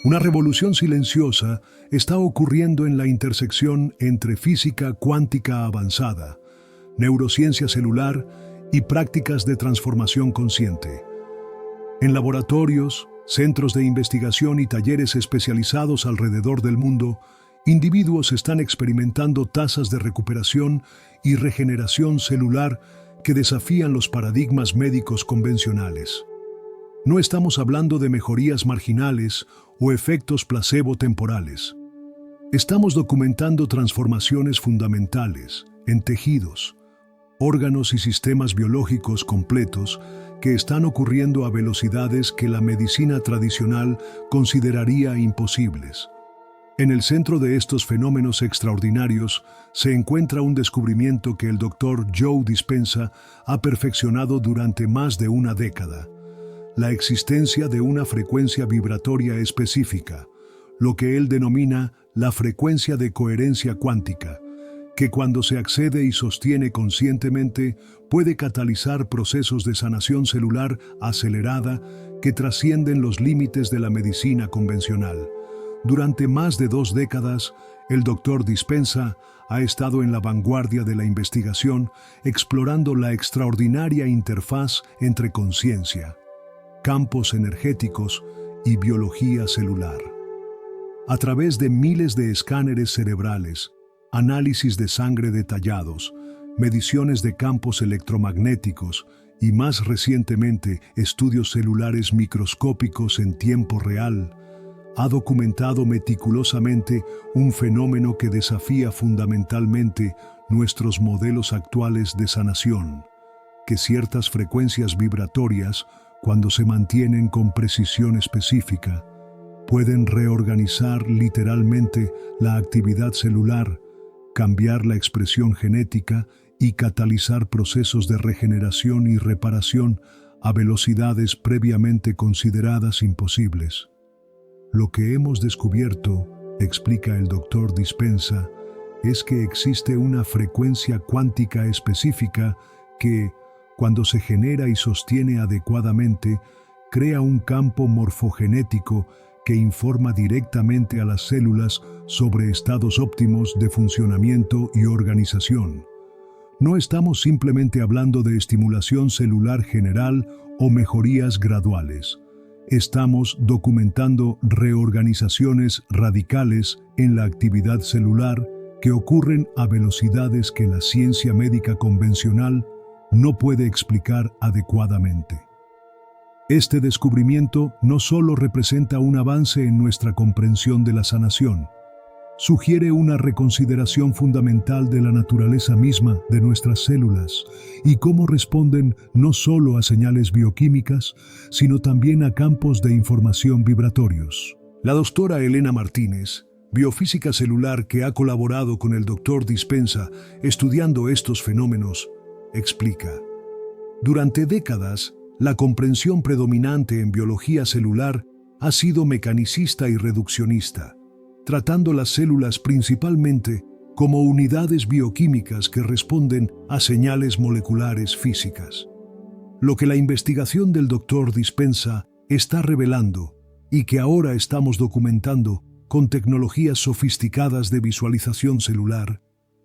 Una revolución silenciosa está ocurriendo en la intersección entre física cuántica avanzada, neurociencia celular y prácticas de transformación consciente. En laboratorios, centros de investigación y talleres especializados alrededor del mundo, individuos están experimentando tasas de recuperación y regeneración celular que desafían los paradigmas médicos convencionales. No estamos hablando de mejorías marginales o efectos placebo temporales. Estamos documentando transformaciones fundamentales en tejidos, órganos y sistemas biológicos completos que están ocurriendo a velocidades que la medicina tradicional consideraría imposibles. En el centro de estos fenómenos extraordinarios se encuentra un descubrimiento que el Dr. Joe Dispenza ha perfeccionado durante más de una década: la existencia de una frecuencia vibratoria específica, lo que él denomina la frecuencia de coherencia cuántica, que cuando se accede y sostiene conscientemente puede catalizar procesos de sanación celular acelerada que trascienden los límites de la medicina convencional. Durante más de 2 décadas, el Dr. Dispenza ha estado en la vanguardia de la investigación, explorando la extraordinaria interfaz entre conciencia, campos energéticos y biología celular. A través de miles de escáneres cerebrales, análisis de sangre detallados, mediciones de campos electromagnéticos y más recientemente estudios celulares microscópicos en tiempo real, ha documentado meticulosamente un fenómeno que desafía fundamentalmente nuestros modelos actuales de sanación: que ciertas frecuencias vibratorias, cuando se mantienen con precisión específica, pueden reorganizar literalmente la actividad celular, cambiar la expresión genética y catalizar procesos de regeneración y reparación a velocidades previamente consideradas imposibles. Lo que hemos descubierto, explica el Dr. Dispenza, es que existe una frecuencia cuántica específica que, cuando se genera y sostiene adecuadamente, crea un campo morfogenético que informa directamente a las células sobre estados óptimos de funcionamiento y organización. No estamos simplemente hablando de estimulación celular general o mejorías graduales. Estamos documentando reorganizaciones radicales en la actividad celular que ocurren a velocidades que la ciencia médica convencional no puede explicar adecuadamente. Este descubrimiento no solo representa un avance en nuestra comprensión de la sanación, sugiere una reconsideración fundamental de la naturaleza misma de nuestras células y cómo responden no solo a señales bioquímicas, sino también a campos de información vibratorios. La doctora Elena Martínez, biofísica celular que ha colaborado con el Dr. Dispenza estudiando estos fenómenos, explica: durante décadas, la comprensión predominante en biología celular ha sido mecanicista y reduccionista, tratando las células principalmente como unidades bioquímicas que responden a señales moleculares físicas. Lo que la investigación del Dr. Dispenza está revelando, y que ahora estamos documentando con tecnologías sofisticadas de visualización celular,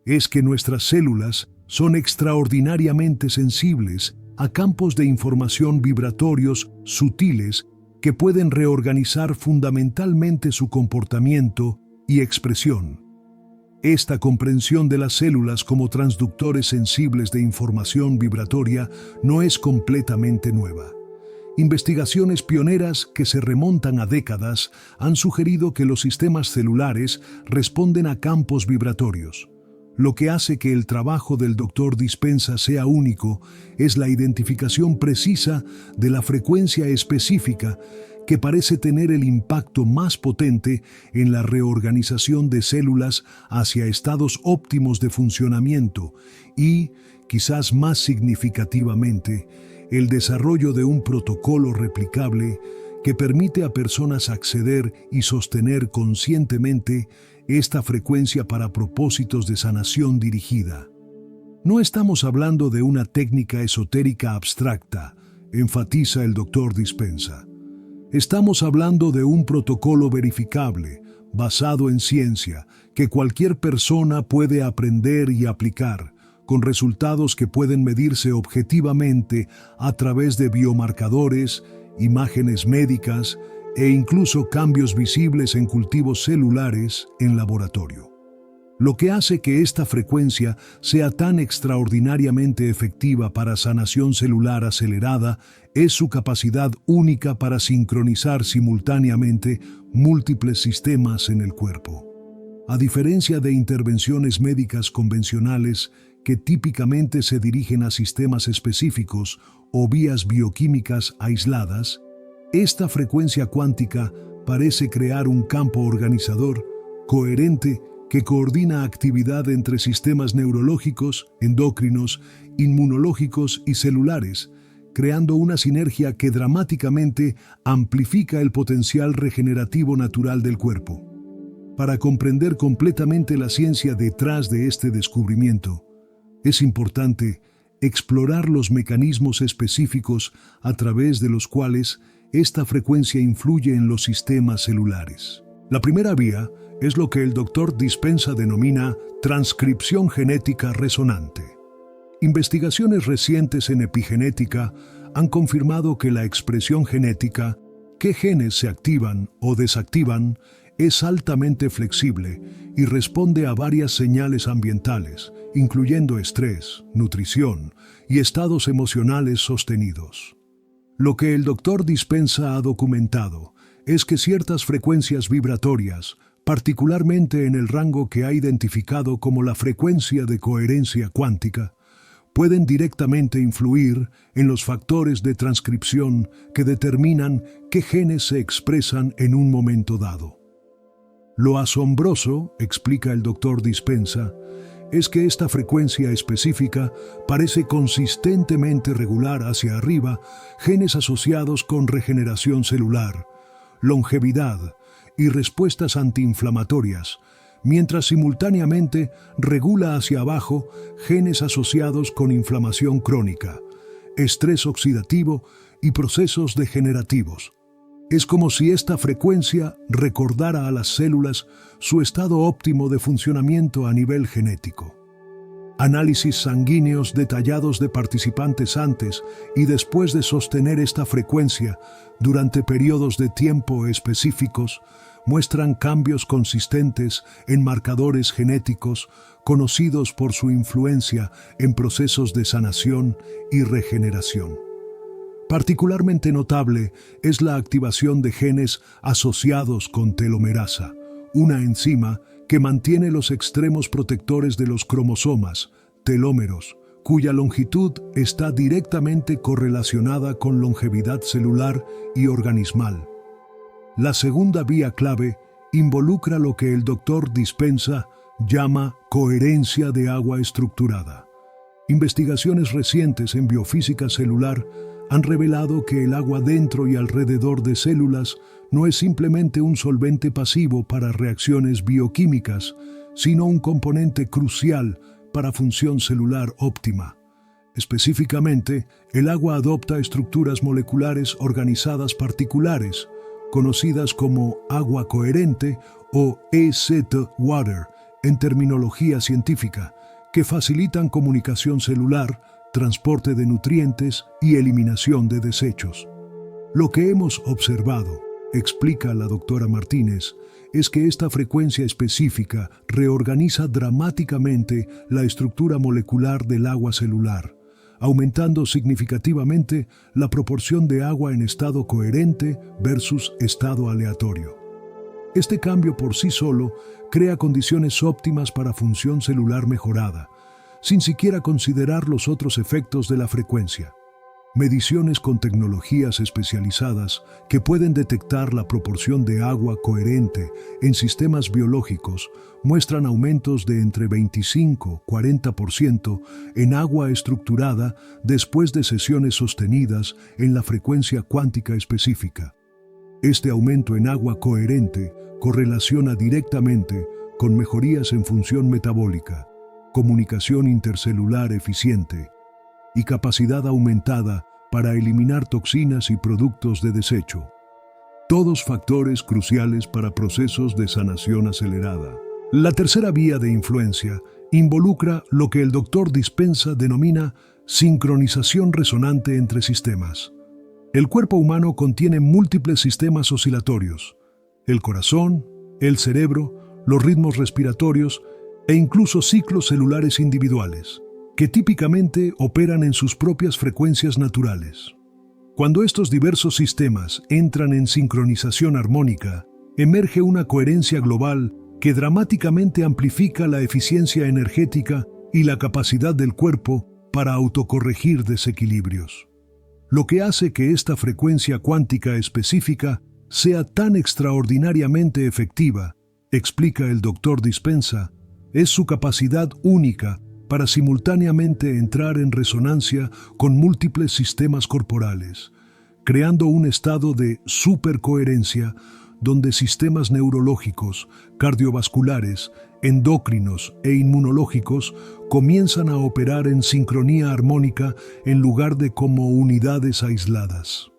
es que nuestras células son extraordinariamente sensibles a campos de información vibratorios sutiles que pueden reorganizar fundamentalmente su comportamiento y expresión. Esta comprensión de las células como transductores sensibles de información vibratoria no es completamente nueva. Investigaciones pioneras que se remontan a décadas han sugerido que los sistemas celulares responden a campos vibratorios. Lo que hace que el trabajo del Dr. Dispenza sea único es la identificación precisa de la frecuencia específica que parece tener el impacto más potente en la reorganización de células hacia estados óptimos de funcionamiento y, quizás más significativamente, el desarrollo de un protocolo replicable que permite a personas acceder y sostener conscientemente esta frecuencia para propósitos de sanación dirigida. No estamos hablando de una técnica esotérica abstracta, enfatiza el Dr. Dispenza. Estamos hablando de un protocolo verificable, basado en ciencia, que cualquier persona puede aprender y aplicar, con resultados que pueden medirse objetivamente a través de biomarcadores, imágenes médicas e incluso cambios visibles en cultivos celulares en laboratorio. Lo que hace que esta frecuencia sea tan extraordinariamente efectiva para sanación celular acelerada es su capacidad única para sincronizar simultáneamente múltiples sistemas en el cuerpo. A diferencia de intervenciones médicas convencionales que típicamente se dirigen a sistemas específicos o vías bioquímicas aisladas, esta frecuencia cuántica parece crear un campo organizador, coherente, que coordina actividad entre sistemas neurológicos, endocrinos, inmunológicos y celulares, creando una sinergia que dramáticamente amplifica el potencial regenerativo natural del cuerpo. Para comprender completamente la ciencia detrás de este descubrimiento, es importante explorar los mecanismos específicos a través de los cuales esta frecuencia influye en los sistemas celulares. La primera vía es lo que el Dr. Dispenza denomina transcripción genética resonante. Investigaciones recientes en epigenética han confirmado que la expresión genética, qué genes se activan o desactivan, es altamente flexible y responde a varias señales ambientales, incluyendo estrés, nutrición y estados emocionales sostenidos. Lo que el Dr. Dispenza ha documentado es que ciertas frecuencias vibratorias, particularmente en el rango que ha identificado como la frecuencia de coherencia cuántica, pueden directamente influir en los factores de transcripción que determinan qué genes se expresan en un momento dado. Lo asombroso, explica el Dr. Dispenza, es que esta frecuencia específica parece consistentemente regular hacia arriba genes asociados con regeneración celular, longevidad y respuestas antiinflamatorias, mientras simultáneamente regula hacia abajo genes asociados con inflamación crónica, estrés oxidativo y procesos degenerativos. Es como si esta frecuencia recordara a las células su estado óptimo de funcionamiento a nivel genético. Análisis sanguíneos detallados de participantes antes y después de sostener esta frecuencia durante periodos de tiempo específicos muestran cambios consistentes en marcadores genéticos conocidos por su influencia en procesos de sanación y regeneración. Particularmente notable es la activación de genes asociados con telomerasa, una enzima que mantiene los extremos protectores de los cromosomas, telómeros, cuya longitud está directamente correlacionada con longevidad celular y organismal. La segunda vía clave involucra lo que el Dr. Dispenza llama coherencia de agua estructurada. Investigaciones recientes en biofísica celular han revelado que el agua dentro y alrededor de células no es simplemente un solvente pasivo para reacciones bioquímicas, sino un componente crucial para función celular óptima. Específicamente, el agua adopta estructuras moleculares organizadas particulares, conocidas como agua coherente o EZ-Water en terminología científica, que facilitan comunicación celular, transporte de nutrientes y eliminación de desechos. Lo que hemos observado, explica la doctora Martínez, es que esta frecuencia específica reorganiza dramáticamente la estructura molecular del agua celular, aumentando significativamente la proporción de agua en estado coherente versus estado aleatorio. Este cambio por sí solo crea condiciones óptimas para función celular mejorada, sin siquiera considerar los otros efectos de la frecuencia. Mediciones con tecnologías especializadas que pueden detectar la proporción de agua coherente en sistemas biológicos muestran aumentos de entre 25 y 40% en agua estructurada después de sesiones sostenidas en la frecuencia cuántica específica. Este aumento en agua coherente correlaciona directamente con mejorías en función metabólica, comunicación intercelular eficiente y capacidad aumentada para eliminar toxinas y productos de desecho. todos factores cruciales para procesos de sanación acelerada. La tercera vía de influencia involucra lo que el Dr. Dispenza denomina sincronización resonante entre sistemas. El cuerpo humano contiene múltiples sistemas oscilatorios: el corazón, el cerebro, los ritmos respiratorios e incluso ciclos celulares individuales, que típicamente operan en sus propias frecuencias naturales. Cuando estos diversos sistemas entran en sincronización armónica, emerge una coherencia global que dramáticamente amplifica la eficiencia energética y la capacidad del cuerpo para autocorregir desequilibrios. Lo que hace que esta frecuencia cuántica específica sea tan extraordinariamente efectiva, explica el Dr. Dispenza, es su capacidad única para simultáneamente entrar en resonancia con múltiples sistemas corporales, creando un estado de supercoherencia donde sistemas neurológicos, cardiovasculares, endocrinos e inmunológicos comienzan a operar en sincronía armónica en lugar de como unidades aisladas.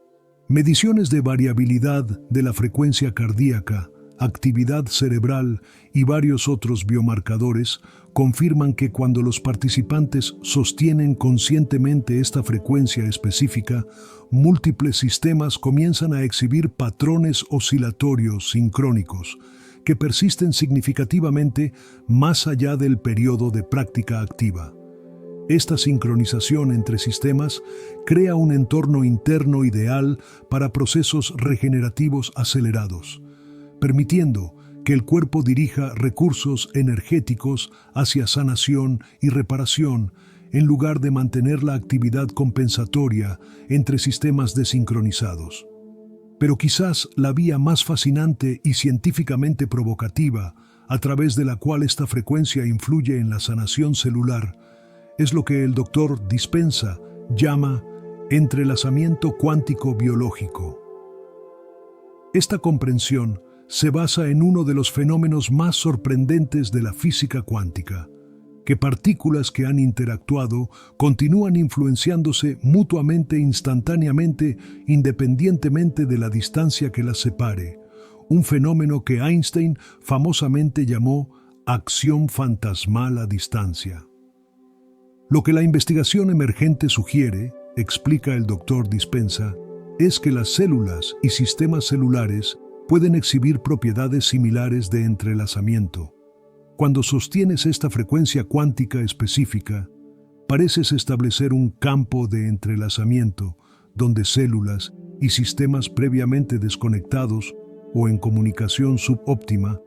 Mediciones de variabilidad de la frecuencia cardíaca, actividad cerebral y varios otros biomarcadores confirman que cuando los participantes sostienen conscientemente esta frecuencia específica, múltiples sistemas comienzan a exhibir patrones oscilatorios sincrónicos que persisten significativamente más allá del periodo de práctica activa. Esta sincronización entre sistemas crea un entorno interno ideal para procesos regenerativos acelerados, permitiendo que el cuerpo dirija recursos energéticos hacia sanación y reparación en lugar de mantener la actividad compensatoria entre sistemas desincronizados. Pero quizás la vía más fascinante y científicamente provocativa a través de la cual esta frecuencia influye en la sanación celular es lo que el Dr. Dispenza llama entrelazamiento cuántico biológico. Esta comprensión se basa en uno de los fenómenos más sorprendentes de la física cuántica, que partículas que han interactuado continúan influenciándose mutuamente instantáneamente independientemente de la distancia que las separe, un fenómeno que Einstein famosamente llamó acción fantasmal a distancia. Lo que la investigación emergente sugiere, explica el Dr. Dispenza, es que las células y sistemas celulares pueden exhibir propiedades similares de entrelazamiento. Cuando sostienes esta frecuencia cuántica específica, pareces establecer un campo de entrelazamiento donde células y sistemas previamente desconectados o en comunicación subóptima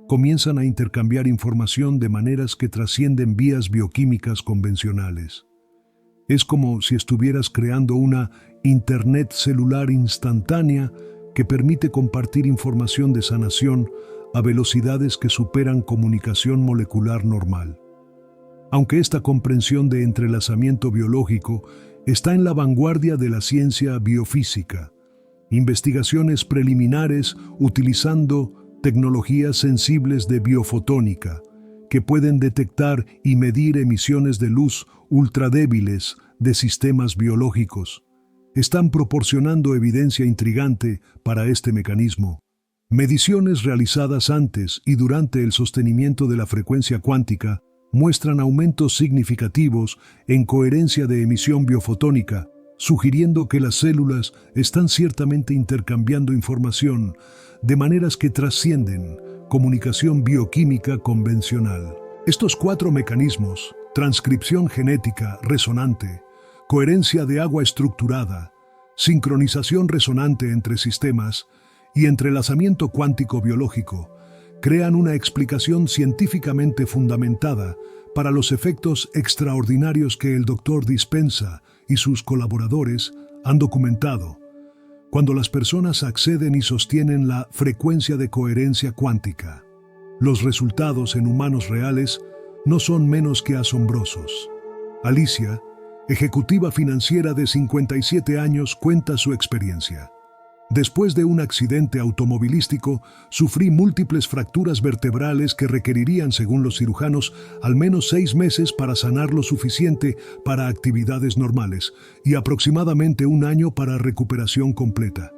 comienzan a intercambiar información de maneras que trascienden vías bioquímicas convencionales. Es como si estuvieras creando una Internet celular instantánea que permite compartir información de sanación a velocidades que superan comunicación molecular normal. Aunque esta comprensión de entrelazamiento biológico está en la vanguardia de la ciencia biofísica, investigaciones preliminares utilizando tecnologías sensibles de biofotónica que pueden detectar y medir emisiones de luz ultradébiles de sistemas biológicos, están proporcionando evidencia intrigante para este mecanismo. Mediciones realizadas antes y durante el sostenimiento de la frecuencia cuántica muestran aumentos significativos en coherencia de emisión biofotónica, sugiriendo que las células están ciertamente intercambiando información de maneras que trascienden comunicación bioquímica convencional. Estos 4 mecanismos, transcripción genética resonante, coherencia de agua estructurada, sincronización resonante entre sistemas y entrelazamiento cuántico biológico, crean una explicación científicamente fundamentada para los efectos extraordinarios que el Dr. Dispenza y sus colaboradores han documentado cuando las personas acceden y sostienen la frecuencia de coherencia cuántica. Los resultados en humanos reales no son menos que asombrosos. Alicia, ejecutiva financiera de 57 años, cuenta su experiencia. Después de un accidente automovilístico, sufrí múltiples fracturas vertebrales que requerirían, según los cirujanos, al menos 6 meses para sanar lo suficiente para actividades normales y aproximadamente 1 año para recuperación completa.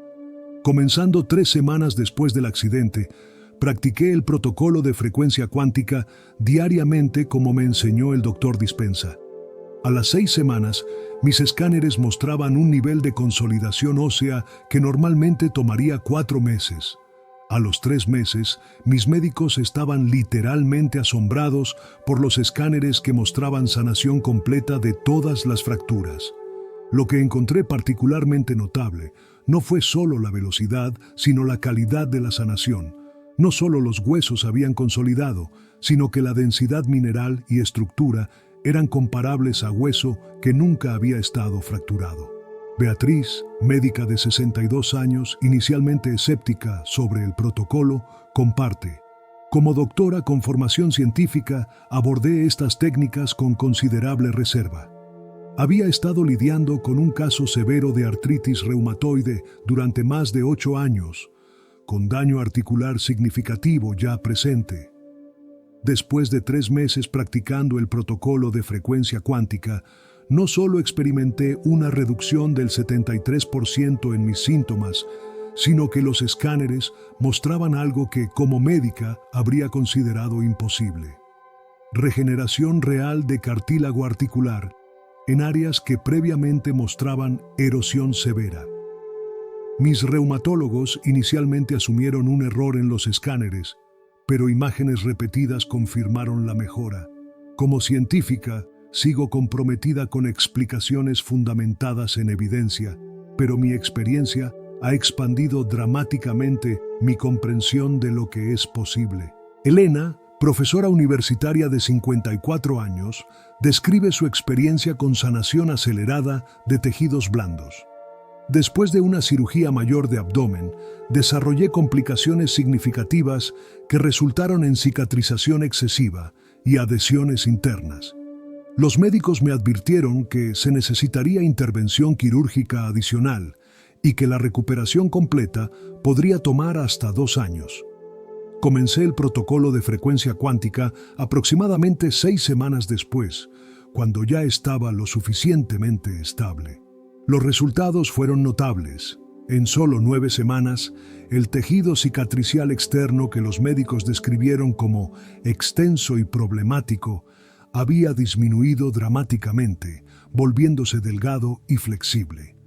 Comenzando 3 semanas después del accidente, practiqué el protocolo de frecuencia cuántica diariamente como me enseñó el doctor Dispenza. A las 6 semanas, mis escáneres mostraban un nivel de consolidación ósea que normalmente tomaría 4 meses. A los 3 meses, mis médicos estaban literalmente asombrados por los escáneres que mostraban sanación completa de todas las fracturas. Lo que encontré particularmente notable no fue solo la velocidad, sino la calidad de la sanación. No solo los huesos habían consolidado, sino que la densidad mineral y estructura eran comparables a hueso que nunca había estado fracturado. Beatriz, médica de 62 años, inicialmente escéptica sobre el protocolo, comparte: como doctora con formación científica, abordé estas técnicas con considerable reserva. Había estado lidiando con un caso severo de artritis reumatoide durante más de 8 años, con daño articular significativo ya presente. Después de 3 meses practicando el protocolo de frecuencia cuántica, no solo experimenté una reducción del 73% en mis síntomas, sino que los escáneres mostraban algo que, como médica, habría considerado imposible: regeneración real de cartílago articular en áreas que previamente mostraban erosión severa. Mis reumatólogos inicialmente asumieron un error en los escáneres, pero imágenes repetidas confirmaron la mejora. Como científica, sigo comprometida con explicaciones fundamentadas en evidencia, pero mi experiencia ha expandido dramáticamente mi comprensión de lo que es posible. Elena, profesora universitaria de 54 años, describe su experiencia con sanación acelerada de tejidos blandos. Después de una cirugía mayor de abdomen, desarrollé complicaciones significativas que resultaron en cicatrización excesiva y adhesiones internas. Los médicos me advirtieron que se necesitaría intervención quirúrgica adicional y que la recuperación completa podría tomar hasta 2 años. Comencé el protocolo de frecuencia cuántica aproximadamente 6 semanas después, cuando ya estaba lo suficientemente estable. Los resultados fueron notables. En solo 9 semanas, el tejido cicatricial externo que los médicos describieron como extenso y problemático había disminuido dramáticamente, volviéndose delgado y flexible.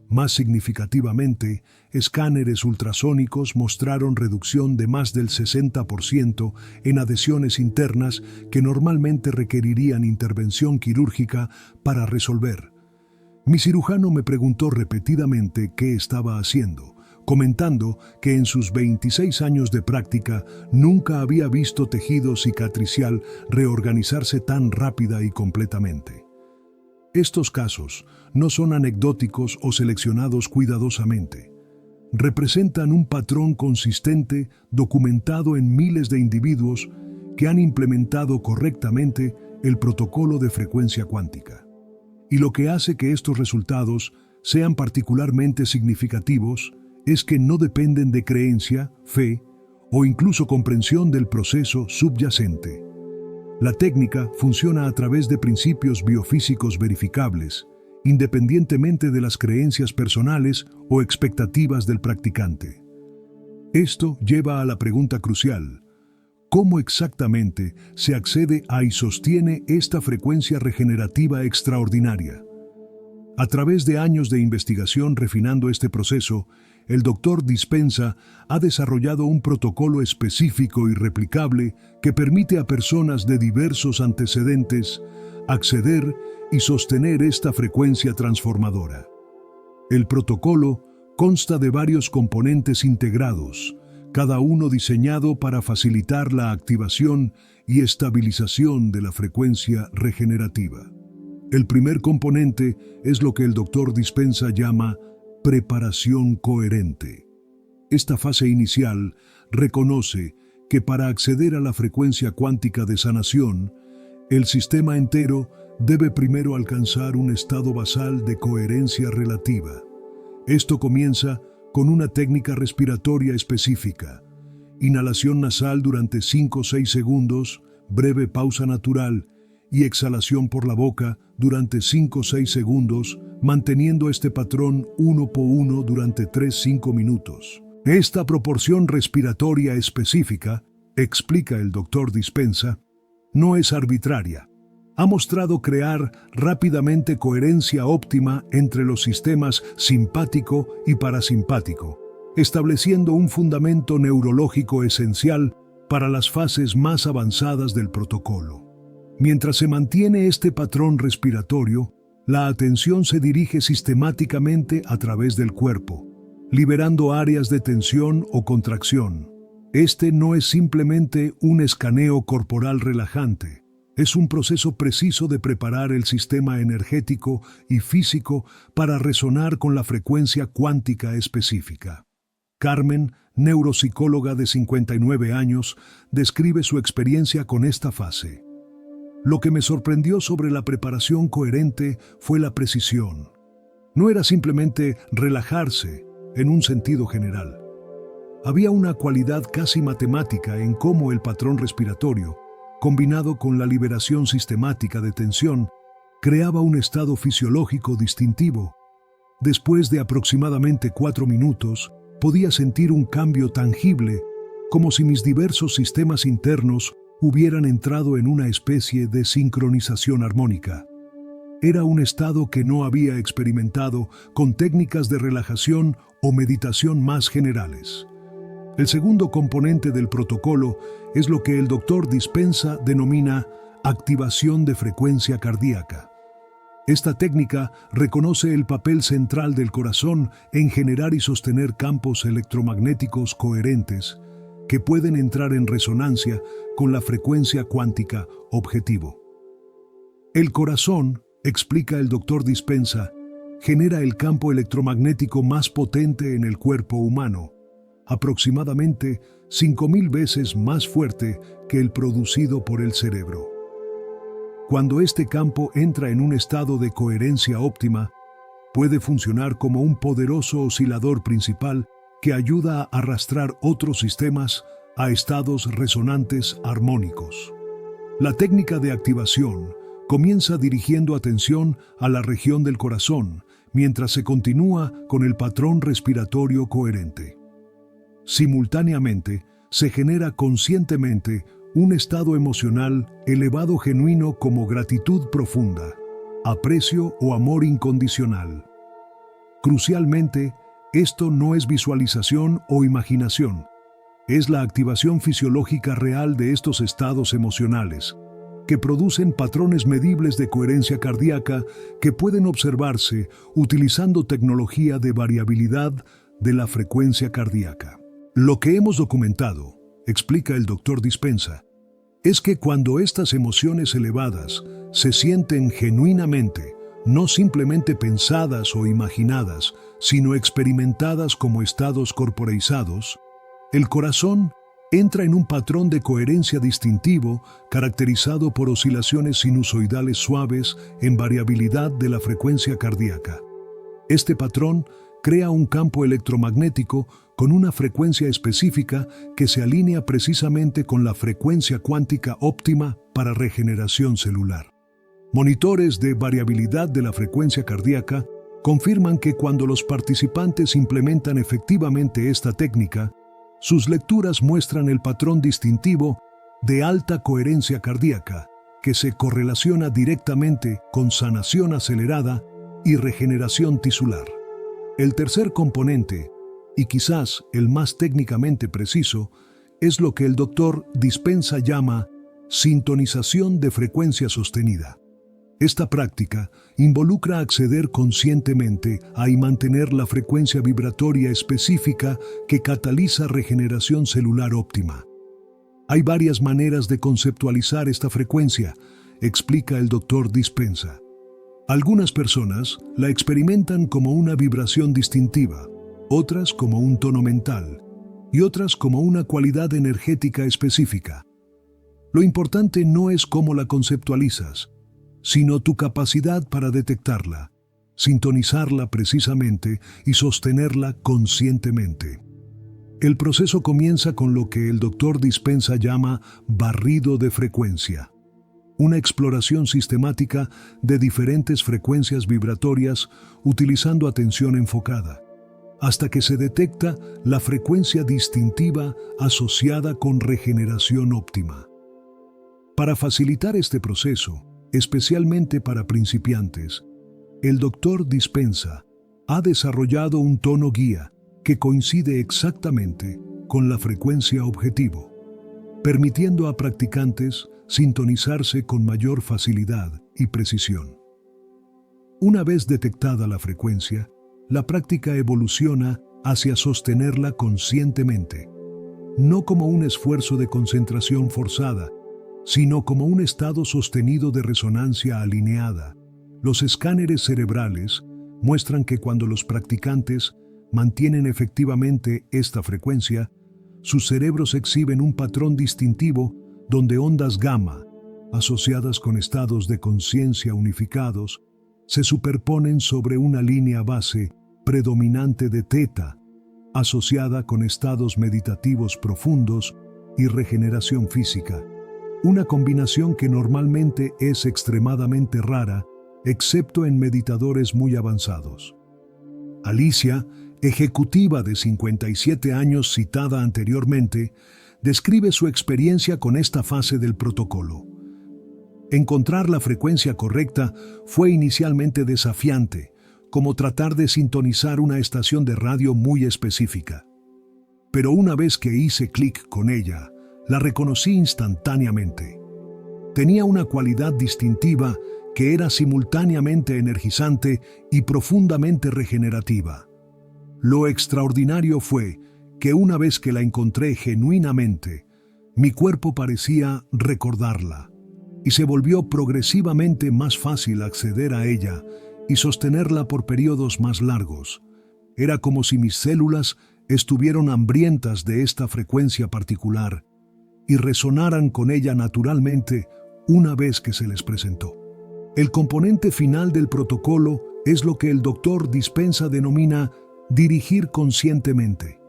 Más significativamente, escáneres ultrasónicos mostraron reducción de más del 60% en adhesiones internas que normalmente requerirían intervención quirúrgica para resolver. Mi cirujano me preguntó repetidamente qué estaba haciendo, comentando que en sus 26 años de práctica nunca había visto tejido cicatricial reorganizarse tan rápida y completamente. Estos casos no son anecdóticos o seleccionados cuidadosamente. Representan un patrón consistente documentado en miles de individuos que han implementado correctamente el protocolo de frecuencia cuántica. Y lo que hace que estos resultados sean particularmente significativos es que no dependen de creencia, fe o incluso comprensión del proceso subyacente. La técnica funciona a través de principios biofísicos verificables, independientemente de las creencias personales o expectativas del practicante. Esto lleva a la pregunta crucial: ¿cómo exactamente se accede a y sostiene esta frecuencia regenerativa extraordinaria? A través de años de investigación refinando este proceso, el Dr. Dispenza ha desarrollado un protocolo específico y replicable que permite a personas de diversos antecedentes acceder y sostener esta frecuencia transformadora. El protocolo consta de varios componentes integrados, cada uno diseñado para facilitar la activación y estabilización de la frecuencia regenerativa. El primer componente es lo que el Dr. Dispenza llama preparación coherente. Esta fase inicial reconoce que para acceder a la frecuencia cuántica de sanación, el sistema entero debe primero alcanzar un estado basal de coherencia relativa. Esto comienza con una técnica respiratoria específica: inhalación nasal durante 5 o 6 segundos, breve pausa natural, y exhalación por la boca durante 5 o 6 segundos, manteniendo este patrón uno por uno durante 3-5 minutos. Esta proporción respiratoria específica, explica el Dr. Dispenza, no es arbitraria. Ha mostrado crear rápidamente coherencia óptima entre los sistemas simpático y parasimpático, estableciendo un fundamento neurológico esencial para las fases más avanzadas del protocolo. Mientras se mantiene este patrón respiratorio, la atención se dirige sistemáticamente a través del cuerpo, liberando áreas de tensión o contracción. Este no es simplemente un escaneo corporal relajante, es un proceso preciso de preparar el sistema energético y físico para resonar con la frecuencia cuántica específica. Carmen, neuropsicóloga de 59 años, describe su experiencia con esta fase. Lo que me sorprendió sobre la preparación coherente fue la precisión. No era simplemente relajarse en un sentido general. Había una cualidad casi matemática en cómo el patrón respiratorio, combinado con la liberación sistemática de tensión, creaba un estado fisiológico distintivo. Después de aproximadamente 4 minutos, podía sentir un cambio tangible, como si mis diversos sistemas internos hubieran entrado en una especie de sincronización armónica. Era un estado que no había experimentado con técnicas de relajación o meditación más generales. El segundo componente del protocolo es lo que el Dr. Dispenza denomina activación de frecuencia cardíaca. Esta técnica reconoce el papel central del corazón en generar y sostener campos electromagnéticos coherentes que pueden entrar en resonancia con la frecuencia cuántica objetivo. El corazón, explica el Dr. Dispenza, genera el campo electromagnético más potente en el cuerpo humano, aproximadamente 5.000 veces más fuerte que el producido por el cerebro. Cuando este campo entra en un estado de coherencia óptima, puede funcionar como un poderoso oscilador principal que ayuda a arrastrar otros sistemas a estados resonantes armónicos. La técnica de activación comienza dirigiendo atención a la región del corazón, mientras se continúa con el patrón respiratorio coherente. Simultáneamente, se genera conscientemente un estado emocional elevado genuino como gratitud profunda, aprecio o amor incondicional. Crucialmente, esto no es visualización o imaginación, es la activación fisiológica real de estos estados emocionales, que producen patrones medibles de coherencia cardíaca que pueden observarse utilizando tecnología de variabilidad de la frecuencia cardíaca. Lo que hemos documentado, explica el Dr. Dispenza, es que cuando estas emociones elevadas se sienten genuinamente, no simplemente pensadas o imaginadas, sino experimentadas como estados corporeizados, el corazón entra en un patrón de coherencia distintivo caracterizado por oscilaciones sinusoidales suaves en variabilidad de la frecuencia cardíaca. Este patrón crea un campo electromagnético con una frecuencia específica que se alinea precisamente con la frecuencia cuántica óptima para regeneración celular. Monitores de variabilidad de la frecuencia cardíaca confirman que cuando los participantes implementan efectivamente esta técnica, sus lecturas muestran el patrón distintivo de alta coherencia cardíaca, que se correlaciona directamente con sanación acelerada y regeneración tisular. El tercer componente, y quizás el más técnicamente preciso, es lo que el Dr. Dispenza llama sintonización de frecuencia sostenida. Esta práctica involucra acceder conscientemente a y mantener la frecuencia vibratoria específica que cataliza regeneración celular óptima. Hay varias maneras de conceptualizar esta frecuencia, explica el Dr. Dispenza. Algunas personas la experimentan como una vibración distintiva, otras como un tono mental y otras como una cualidad energética específica. Lo importante no es cómo la conceptualizas, sino tu capacidad para detectarla, sintonizarla precisamente y sostenerla conscientemente. El proceso comienza con lo que el Dr. Dispenza llama barrido de frecuencia. una exploración sistemática de diferentes frecuencias vibratorias utilizando atención enfocada, hasta que se detecta la frecuencia distintiva asociada con regeneración óptima. Para facilitar este proceso, especialmente para principiantes, el Dr. Dispenza ha desarrollado un tono guía que coincide exactamente con la frecuencia objetivo, permitiendo a practicantes sintonizarse con mayor facilidad y precisión. Una vez detectada la frecuencia, la práctica evoluciona hacia sostenerla conscientemente, no como un esfuerzo de concentración forzada, sino como un estado sostenido de resonancia alineada. Los escáneres cerebrales muestran que cuando los practicantes mantienen efectivamente esta frecuencia, sus cerebros exhiben un patrón distintivo donde ondas gamma, asociadas con estados de conciencia unificados, se superponen sobre una línea base predominante de teta, asociada con estados meditativos profundos y regeneración física, una combinación que normalmente es extremadamente rara, excepto en meditadores muy avanzados. Alicia, ejecutiva de 57 años citada anteriormente, describe su experiencia con esta fase del protocolo. Encontrar la frecuencia correcta fue inicialmente desafiante, como tratar de sintonizar una estación de radio muy específica. Pero una vez que hice clic con ella, la reconocí instantáneamente. Tenía una cualidad distintiva que era simultáneamente energizante y profundamente regenerativa. Lo extraordinario fue que una vez que la encontré genuinamente, mi cuerpo parecía recordarla, y se volvió progresivamente más fácil acceder a ella y sostenerla por periodos más largos. Era como si mis células estuvieran hambrientas de esta frecuencia particular y resonaran con ella naturalmente una vez que se les presentó. El componente final del protocolo es lo que el Dr. Dispenza denomina dirigir conscientemente.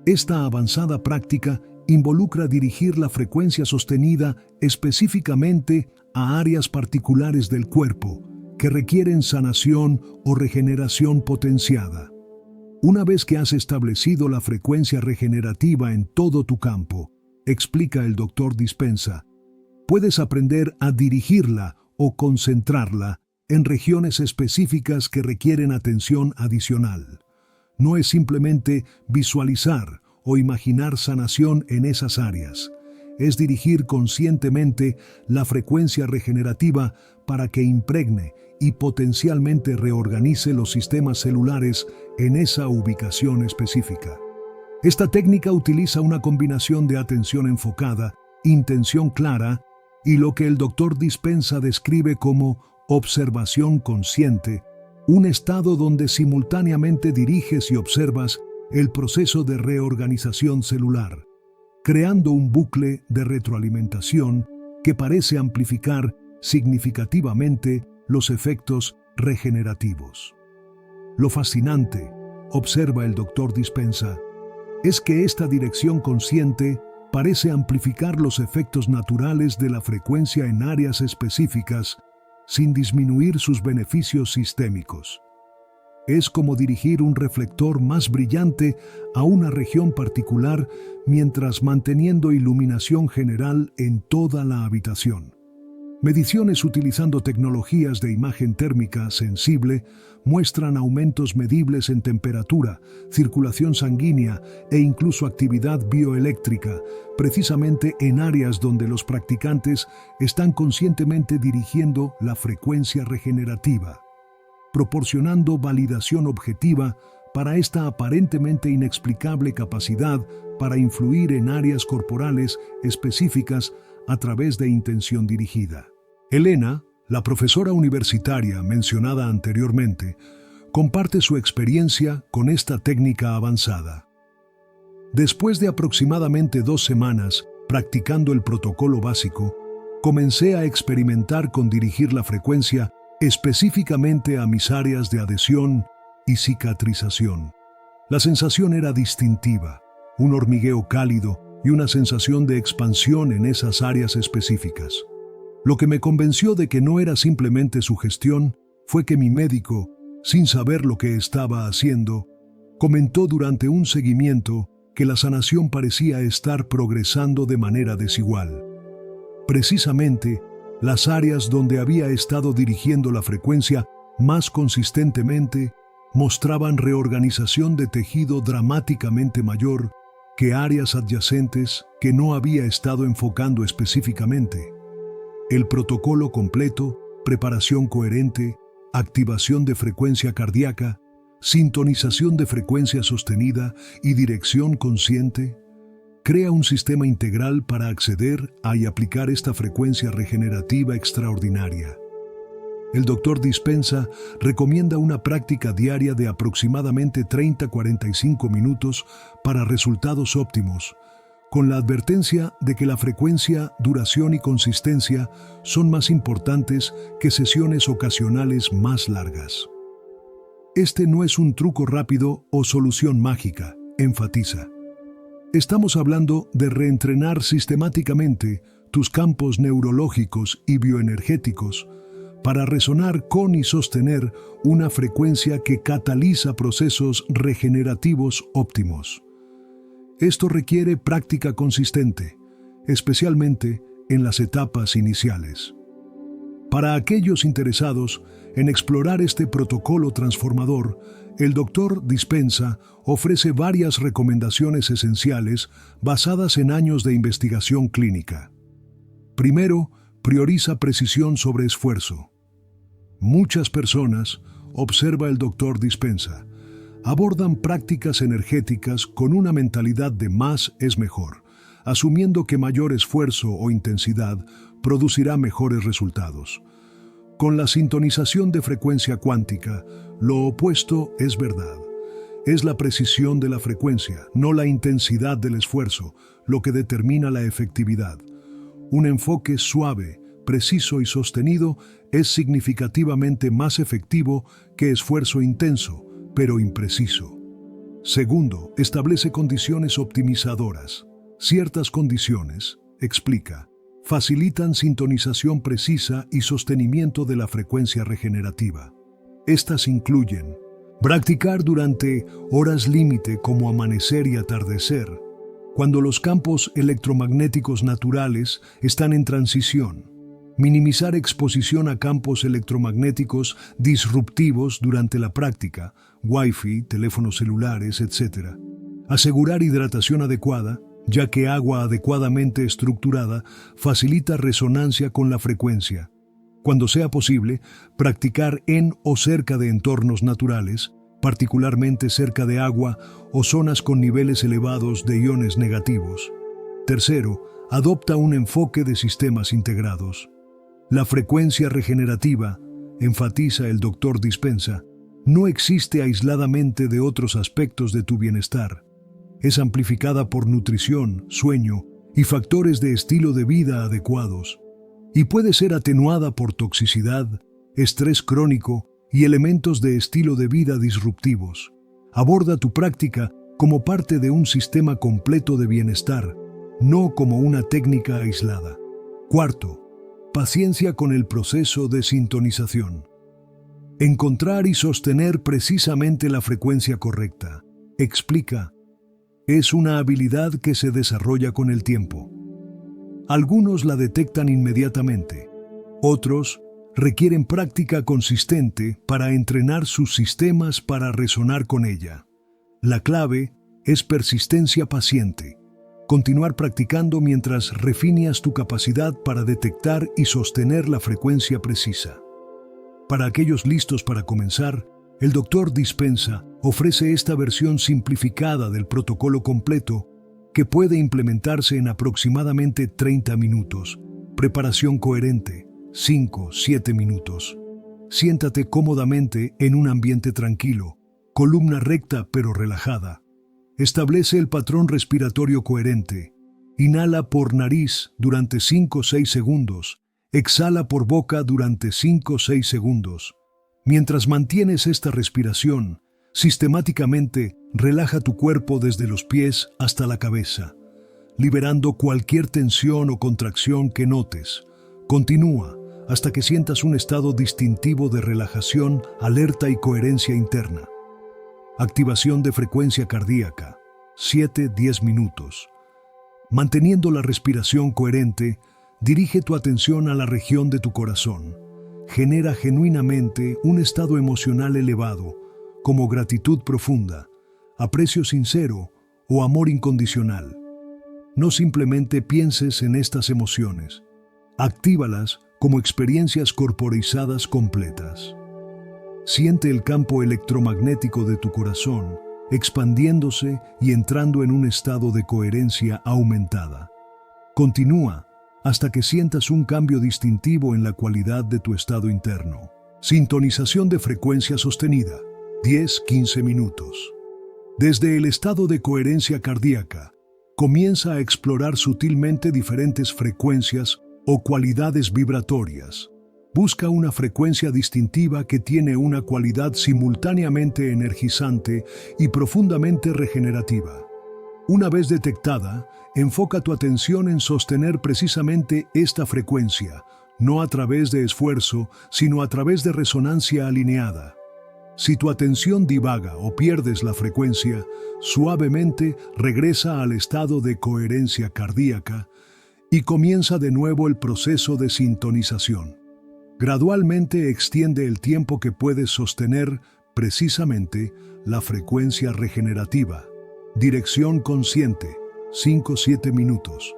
Esta avanzada práctica involucra dirigir la frecuencia sostenida específicamente a áreas particulares del cuerpo que requieren sanación o regeneración potenciada. Una vez que has establecido la frecuencia regenerativa en todo tu campo, explica el Dr. Dispenza, puedes aprender a dirigirla o concentrarla en regiones específicas que requieren atención adicional. No es simplemente visualizar o imaginar sanación en esas áreas. Es dirigir conscientemente la frecuencia regenerativa para que impregne y potencialmente reorganice los sistemas celulares en esa ubicación específica. Esta técnica utiliza una combinación de atención enfocada, intención clara y lo que el Dr. Dispenza describe como observación consciente, un estado donde simultáneamente diriges y observas el proceso de reorganización celular, creando un bucle de retroalimentación que parece amplificar significativamente los efectos regenerativos. Lo fascinante, observa el Dr. Dispenza, es que esta dirección consciente parece amplificar los efectos naturales de la frecuencia en áreas específicas sin disminuir sus beneficios sistémicos. Es como dirigir un reflector más brillante a una región particular mientras manteniendo iluminación general en toda la habitación. Mediciones utilizando tecnologías de imagen térmica sensible muestran aumentos medibles en temperatura, circulación sanguínea e incluso actividad bioeléctrica, precisamente en áreas donde los practicantes están conscientemente dirigiendo la frecuencia regenerativa, proporcionando validación objetiva para esta aparentemente inexplicable capacidad para influir en áreas corporales específicas a través de intención dirigida. Elena, la profesora universitaria mencionada anteriormente, comparte su experiencia con esta técnica avanzada. Después de aproximadamente 2 semanas practicando el protocolo básico, comencé a experimentar con dirigir la frecuencia específicamente a mis áreas de adhesión y cicatrización. La sensación era distintiva, un hormigueo cálido y una sensación de expansión en esas áreas específicas. Lo que me convenció de que no era simplemente sugestión fue que mi médico, sin saber lo que estaba haciendo, comentó durante un seguimiento que la sanación parecía estar progresando de manera desigual. Precisamente, las áreas donde había estado dirigiendo la frecuencia más consistentemente mostraban reorganización de tejido dramáticamente mayor que áreas adyacentes que no había estado enfocando específicamente. El protocolo completo, preparación coherente, activación de frecuencia cardíaca, sintonización de frecuencia sostenida y dirección consciente, crea un sistema integral para acceder a y aplicar esta frecuencia regenerativa extraordinaria. El Dr. Dispenza recomienda una práctica diaria de aproximadamente 30-45 minutos para resultados óptimos, con la advertencia de que la frecuencia, duración y consistencia son más importantes que sesiones ocasionales más largas. Este no es un truco rápido o solución mágica, enfatiza. Estamos hablando de reentrenar sistemáticamente tus campos neurológicos y bioenergéticos para resonar con y sostener una frecuencia que cataliza procesos regenerativos óptimos. Esto requiere práctica consistente, especialmente en las etapas iniciales. Para aquellos interesados en explorar este protocolo transformador, el Dr. Dispenza ofrece varias recomendaciones esenciales basadas en años de investigación clínica. Primero, prioriza precisión sobre esfuerzo. Muchas personas, observa el Dr. Dispenza, abordan prácticas energéticas con una mentalidad de más es mejor, asumiendo que mayor esfuerzo o intensidad producirá mejores resultados. Con la sintonización de frecuencia cuántica, lo opuesto es verdad. Es la precisión de la frecuencia, no la intensidad del esfuerzo, lo que determina la efectividad. Un enfoque suave, preciso y sostenido es significativamente más efectivo que esfuerzo intenso, pero impreciso. Segundo, establece condiciones optimizadoras. Ciertas condiciones, explica, facilitan sintonización precisa y sostenimiento de la frecuencia regenerativa. Estas incluyen practicar durante horas límite como amanecer y atardecer, cuando los campos electromagnéticos naturales están en transición. Minimizar exposición a campos electromagnéticos disruptivos durante la práctica, Wi-Fi, teléfonos celulares, etc. Asegurar hidratación adecuada, ya que agua adecuadamente estructurada facilita resonancia con la frecuencia. Cuando sea posible, practicar en o cerca de entornos naturales, particularmente cerca de agua o zonas con niveles elevados de iones negativos. Tercero, adopta un enfoque de sistemas integrados. La frecuencia regenerativa, enfatiza el Dr. Dispenza, no existe aisladamente de otros aspectos de tu bienestar. Es amplificada por nutrición, sueño y factores de estilo de vida adecuados, y puede ser atenuada por toxicidad, estrés crónico y elementos de estilo de vida disruptivos. Aborda tu práctica como parte de un sistema completo de bienestar, no como una técnica aislada. Cuarto, paciencia con el proceso de sintonización. Encontrar y sostener precisamente la frecuencia correcta, explica, es una habilidad que se desarrolla con el tiempo. Algunos la detectan inmediatamente, otros requieren práctica consistente para entrenar sus sistemas para resonar con ella. La clave es persistencia paciente. Continuar practicando mientras refinas tu capacidad para detectar y sostener la frecuencia precisa. Para aquellos listos para comenzar, el Dr. Dispenza ofrece esta versión simplificada del protocolo completo que puede implementarse en aproximadamente 30 minutos. Preparación coherente, 5-7 minutos. Siéntate cómodamente en un ambiente tranquilo, columna recta pero relajada. Establece el patrón respiratorio coherente. Inhala por nariz durante 5-6 segundos. Exhala por boca durante 5-6 segundos. Mientras mantienes esta respiración, sistemáticamente relaja tu cuerpo desde los pies hasta la cabeza, liberando cualquier tensión o contracción que notes. Continúa hasta que sientas un estado distintivo de relajación, alerta y coherencia interna. Activación de frecuencia cardíaca, 7-10 minutos. Manteniendo la respiración coherente, dirige tu atención a la región de tu corazón. Genera genuinamente un estado emocional elevado, como gratitud profunda, aprecio sincero o amor incondicional. No simplemente pienses en estas emociones, actívalas como experiencias corporizadas completas. Siente el campo electromagnético de tu corazón expandiéndose y entrando en un estado de coherencia aumentada. Continúa hasta que sientas un cambio distintivo en la cualidad de tu estado interno. Sintonización de frecuencia sostenida, 10-15 minutos. Desde el estado de coherencia cardíaca, comienza a explorar sutilmente diferentes frecuencias o cualidades vibratorias. Busca una frecuencia distintiva que tiene una cualidad simultáneamente energizante y profundamente regenerativa. Una vez detectada, enfoca tu atención en sostener precisamente esta frecuencia, no a través de esfuerzo, sino a través de resonancia alineada. Si tu atención divaga o pierdes la frecuencia, suavemente regresa al estado de coherencia cardíaca y comienza de nuevo el proceso de sintonización. Gradualmente extiende el tiempo que puedes sostener precisamente la frecuencia regenerativa. Dirección consciente, 5-7 minutos.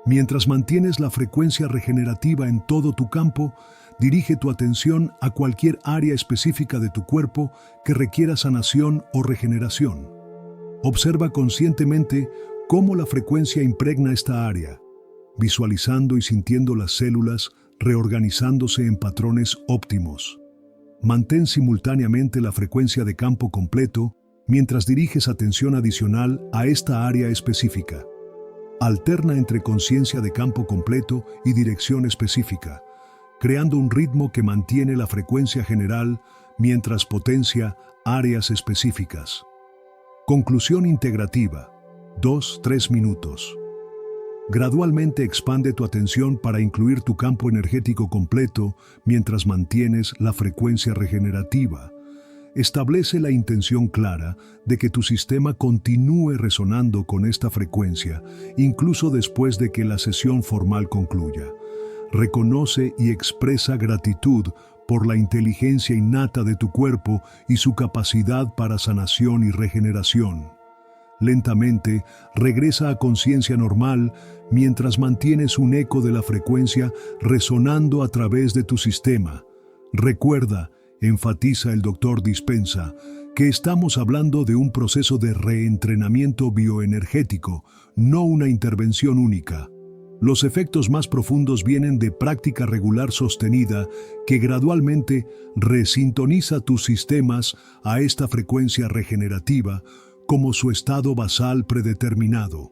Mientras mantienes la frecuencia regenerativa en todo tu campo, dirige tu atención a cualquier área específica de tu cuerpo que requiera sanación o regeneración. Observa conscientemente cómo la frecuencia impregna esta área, visualizando y sintiendo las células reorganizándose en patrones óptimos. Mantén simultáneamente la frecuencia de campo completo mientras diriges atención adicional a esta área específica. Alterna entre conciencia de campo completo y dirección específica, creando un ritmo que mantiene la frecuencia general mientras potencia áreas específicas. Conclusión integrativa, 2-3 minutos. Gradualmente expande tu atención para incluir tu campo energético completo mientras mantienes la frecuencia regenerativa. Establece la intención clara de que tu sistema continúe resonando con esta frecuencia, incluso después de que la sesión formal concluya. Reconoce y expresa gratitud por la inteligencia innata de tu cuerpo y su capacidad para sanación y regeneración. Lentamente, regresa a conciencia normal mientras mantienes un eco de la frecuencia resonando a través de tu sistema. Recuerda, enfatiza el Dr. Dispenza, que estamos hablando de un proceso de reentrenamiento bioenergético, no una intervención única. Los efectos más profundos vienen de práctica regular sostenida que gradualmente resintoniza tus sistemas a esta frecuencia regenerativa como su estado basal predeterminado.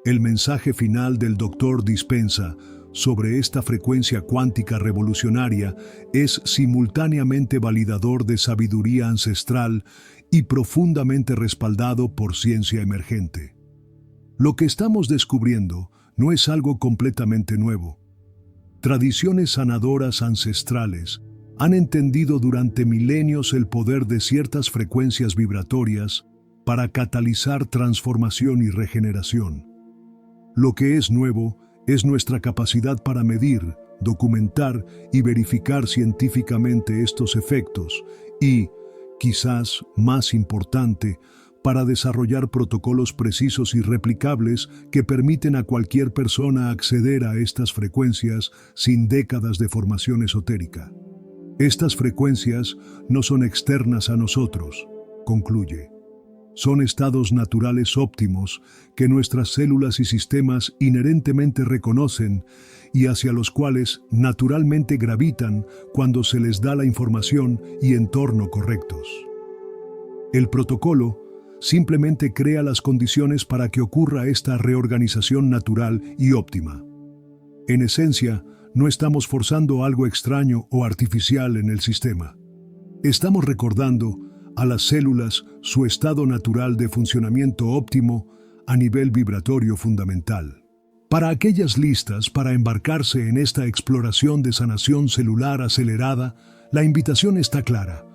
El mensaje final del Dr. Dispenza sobre esta frecuencia cuántica revolucionaria es simultáneamente validador de sabiduría ancestral y profundamente respaldado por ciencia emergente. Lo que estamos descubriendo no es algo completamente nuevo. Tradiciones sanadoras ancestrales han entendido durante milenios el poder de ciertas frecuencias vibratorias para catalizar transformación y regeneración. Lo que es nuevo es nuestra capacidad para medir, documentar y verificar científicamente estos efectos y, quizás más importante, para desarrollar protocolos precisos y replicables que permiten a cualquier persona acceder a estas frecuencias sin décadas de formación esotérica. Estas frecuencias no son externas a nosotros, concluye. Son estados naturales óptimos que nuestras células y sistemas inherentemente reconocen y hacia los cuales naturalmente gravitan cuando se les da la información y entorno correctos. El protocolo simplemente crea las condiciones para que ocurra esta reorganización natural y óptima. En esencia, no estamos forzando algo extraño o artificial en el sistema. Estamos recordando a las células su estado natural de funcionamiento óptimo a nivel vibratorio fundamental. Para aquellas listas para embarcarse en esta exploración de sanación celular acelerada, la invitación está clara.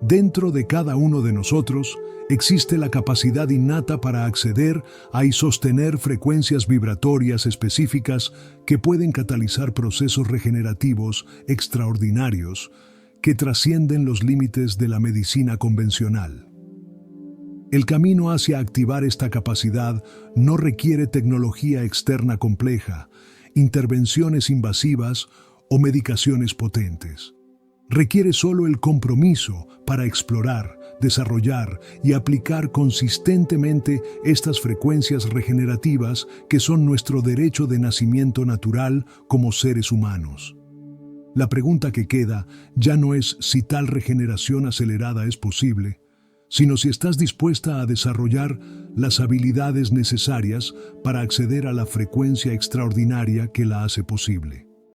Dentro de cada uno de nosotros existe la capacidad innata para acceder a y sostener frecuencias vibratorias específicas que pueden catalizar procesos regenerativos extraordinarios que trascienden los límites de la medicina convencional. El camino hacia activar esta capacidad no requiere tecnología externa compleja, intervenciones invasivas o medicaciones potentes. Requiere solo el compromiso para explorar, desarrollar y aplicar consistentemente estas frecuencias regenerativas que son nuestro derecho de nacimiento natural como seres humanos. La pregunta que queda ya no es si tal regeneración acelerada es posible, sino si estás dispuesta a desarrollar las habilidades necesarias para acceder a la frecuencia extraordinaria que la hace posible.